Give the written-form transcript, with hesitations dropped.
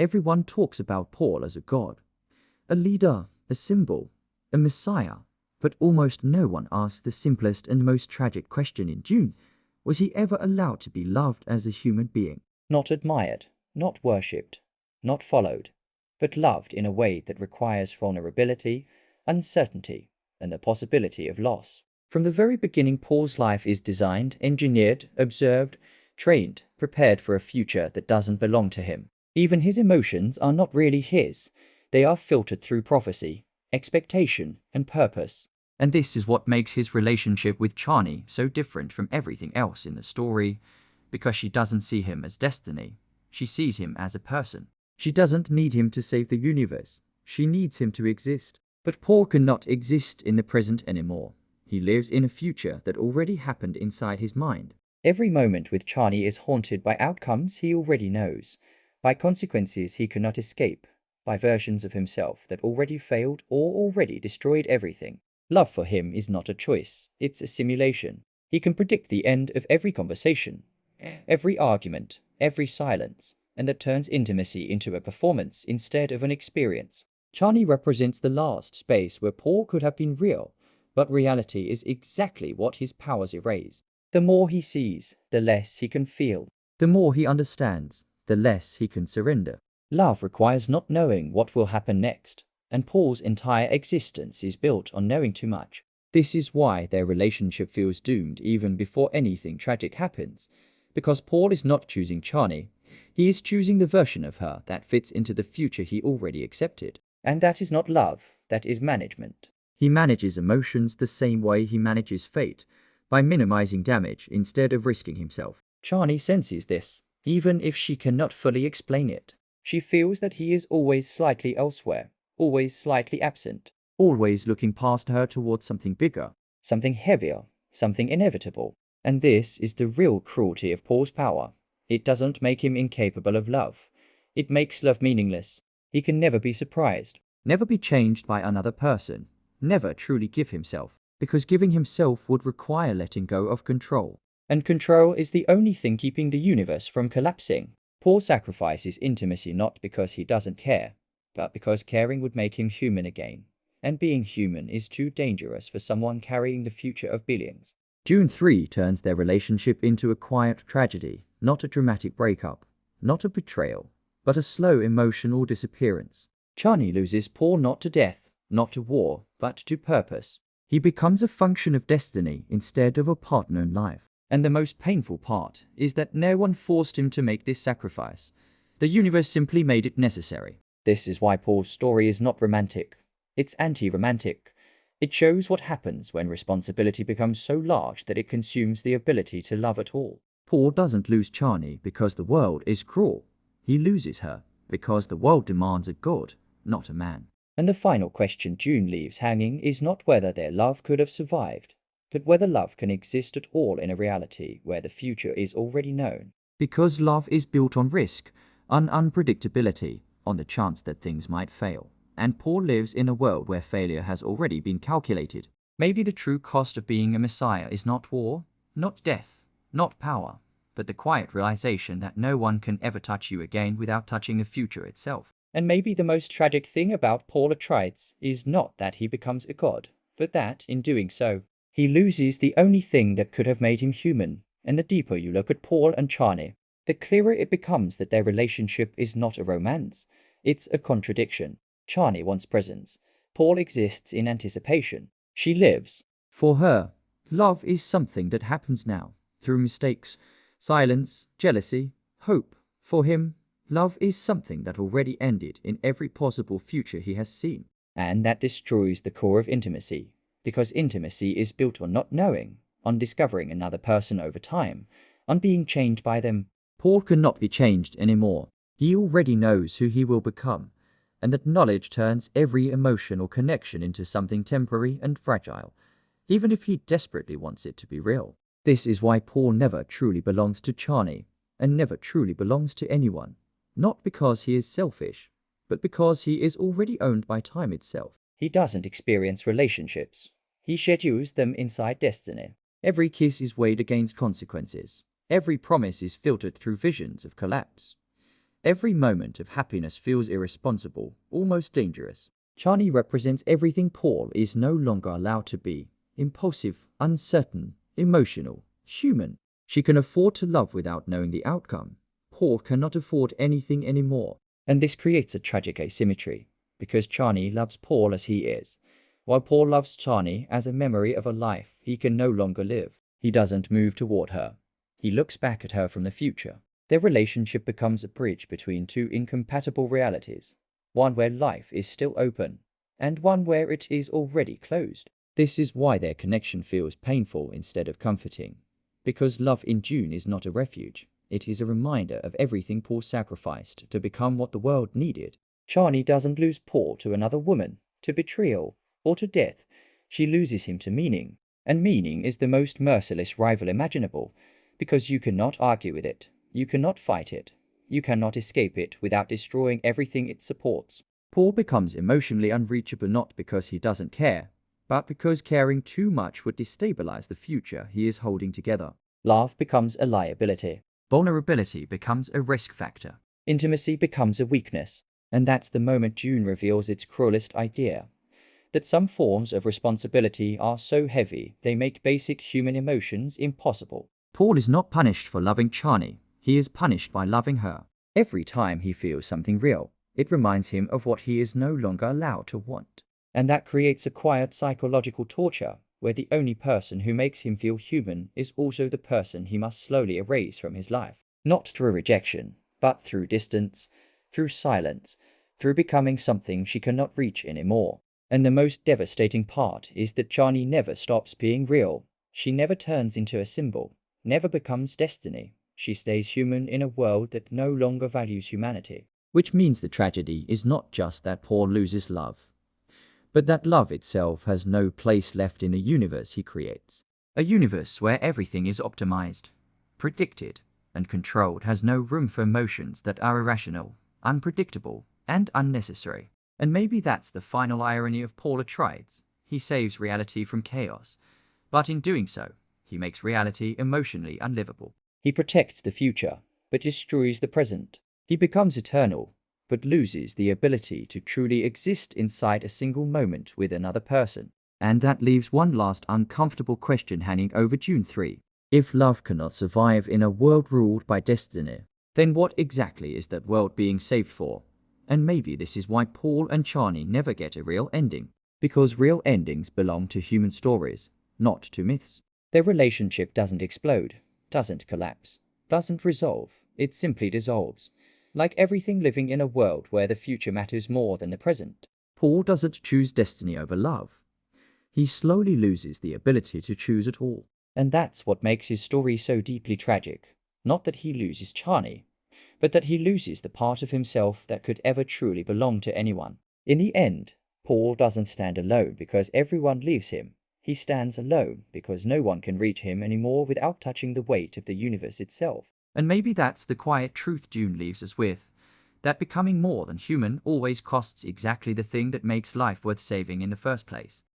Everyone talks about Paul as a god, a leader, a symbol, a messiah, but almost no one asks the simplest and most tragic question in Dune. Was he ever allowed to be loved as a human being? Not admired, not worshipped, not followed, but loved in a way that requires vulnerability, uncertainty, and the possibility of loss. From the very beginning, Paul's life is designed, engineered, observed, trained, prepared for a future that doesn't belong to him. Even his emotions are not really his. They are filtered through prophecy, expectation, and purpose. And this is what makes his relationship with Chani so different from everything else in the story, because she doesn't see him as destiny. She sees him as a person. She doesn't need him to save the universe. She needs him to exist. But Paul cannot exist in the present anymore. He lives in a future that already happened inside his mind. Every moment with Chani is haunted by outcomes he already knows, by consequences he cannot escape, by versions of himself that already failed or already destroyed everything. Love for him is not a choice, it's a simulation. He can predict the end of every conversation, every argument, every silence, and that turns intimacy into a performance instead of an experience. Chani represents the last space where Paul could have been real, but reality is exactly what his powers erase. The more he sees, the less he can feel. The more he understands, the less he can surrender. Love requires not knowing what will happen next, and Paul's entire existence is built on knowing too much. This is why their relationship feels doomed even before anything tragic happens, because Paul is not choosing Chani, he is choosing the version of her that fits into the future he already accepted. And that is not love, that is management. He manages emotions the same way he manages fate, by minimizing damage instead of risking himself. Chani senses this, even if she cannot fully explain it. She feels that he is always slightly elsewhere, always slightly absent, always looking past her towards something bigger, something heavier, something inevitable. And this is the real cruelty of Paul's power. It doesn't make him incapable of love. It makes love meaningless. He can never be surprised, never be changed by another person, never truly give himself, because giving himself would require letting go of control. And control is the only thing keeping the universe from collapsing. Paul sacrifices intimacy not because he doesn't care, but because caring would make him human again. And being human is too dangerous for someone carrying the future of billions. Dune 3 turns their relationship into a quiet tragedy, not a dramatic breakup, not a betrayal, but a slow emotional disappearance. Chani loses Paul not to death, not to war, but to purpose. He becomes a function of destiny instead of a partner in life. And the most painful part is that no one forced him to make this sacrifice. The universe simply made it necessary. This is why Paul's story is not romantic. It's anti-romantic. It shows what happens when responsibility becomes so large that it consumes the ability to love at all. Paul doesn't lose Chani because the world is cruel. He loses her because the world demands a god, not a man. And the final question Dune leaves hanging is not whether their love could have survived, but whether love can exist at all in a reality where the future is already known. Because love is built on risk, on unpredictability, on the chance that things might fail. And Paul lives in a world where failure has already been calculated. Maybe the true cost of being a messiah is not war, not death, not power, but the quiet realization that no one can ever touch you again without touching the future itself. And maybe the most tragic thing about Paul Atreides is not that he becomes a god, but that, in doing so, he loses the only thing that could have made him human. And the deeper you look at Paul and Chani, the clearer it becomes that their relationship is not a romance, it's a contradiction. Chani wants presence. Paul exists in anticipation. She lives. For her, love is something that happens now, through mistakes, silence, jealousy, hope. For him, love is something that already ended in every possible future he has seen. And that destroys the core of intimacy, because intimacy is built on not knowing, on discovering another person over time, on being changed by them. Paul cannot be changed anymore. He already knows who he will become, and that knowledge turns every emotional connection into something temporary and fragile, even if he desperately wants it to be real. This is why Paul never truly belongs to Chani, and never truly belongs to anyone. Not because he is selfish, but because he is already owned by time itself. He doesn't experience relationships. He schedules them inside destiny. Every kiss is weighed against consequences. Every promise is filtered through visions of collapse. Every moment of happiness feels irresponsible, almost dangerous. Chani represents everything Paul is no longer allowed to be: impulsive, uncertain, emotional, human. She can afford to love without knowing the outcome. Paul cannot afford anything anymore. And this creates a tragic asymmetry, because Chani loves Paul as he is, while Paul loves Chani as a memory of a life he can no longer live. He doesn't move toward her. He looks back at her from the future. Their relationship becomes a bridge between two incompatible realities, one where life is still open, and one where it is already closed. This is why their connection feels painful instead of comforting, because love in Dune is not a refuge. It is a reminder of everything Paul sacrificed to become what the world needed. Chani doesn't lose Paul to another woman, to betrayal, or to death. She loses him to meaning, and meaning is the most merciless rival imaginable, because you cannot argue with it, you cannot fight it, you cannot escape it without destroying everything it supports. Paul becomes emotionally unreachable not because he doesn't care, but because caring too much would destabilize the future he is holding together. Love becomes a liability. Vulnerability becomes a risk factor. Intimacy becomes a weakness. And that's the moment Dune reveals its cruelest idea: that some forms of responsibility are so heavy they make basic human emotions impossible. Paul is not punished for loving Chani, he is punished by loving her. Every time he feels something real, it reminds him of what he is no longer allowed to want. And that creates a quiet psychological torture, where the only person who makes him feel human is also the person he must slowly erase from his life. Not through rejection, but through distance, through silence, through becoming something she cannot reach anymore. And the most devastating part is that Chani never stops being real. She never turns into a symbol, never becomes destiny. She stays human in a world that no longer values humanity. Which means the tragedy is not just that Paul loses love, but that love itself has no place left in the universe he creates. A universe where everything is optimized, predicted, and controlled has no room for emotions that are irrational, unpredictable, and unnecessary. And maybe that's the final irony of Paul Atreides. He saves reality from chaos, but in doing so, he makes reality emotionally unlivable. He protects the future, but destroys the present. He becomes eternal, but loses the ability to truly exist inside a single moment with another person. And that leaves one last uncomfortable question hanging over Dune 3. If love cannot survive in a world ruled by destiny, then what exactly is that world being saved for? And maybe this is why Paul and Chani never get a real ending. Because real endings belong to human stories, not to myths. Their relationship doesn't explode, doesn't collapse, doesn't resolve. It simply dissolves. Like everything living in a world where the future matters more than the present. Paul doesn't choose destiny over love. He slowly loses the ability to choose at all. And that's what makes his story so deeply tragic. Not that he loses Chani, but that he loses the part of himself that could ever truly belong to anyone. In the end, Paul doesn't stand alone because everyone leaves him. He stands alone because no one can reach him anymore without touching the weight of the universe itself. And maybe that's the quiet truth Dune leaves us with, that becoming more than human always costs exactly the thing that makes life worth saving in the first place.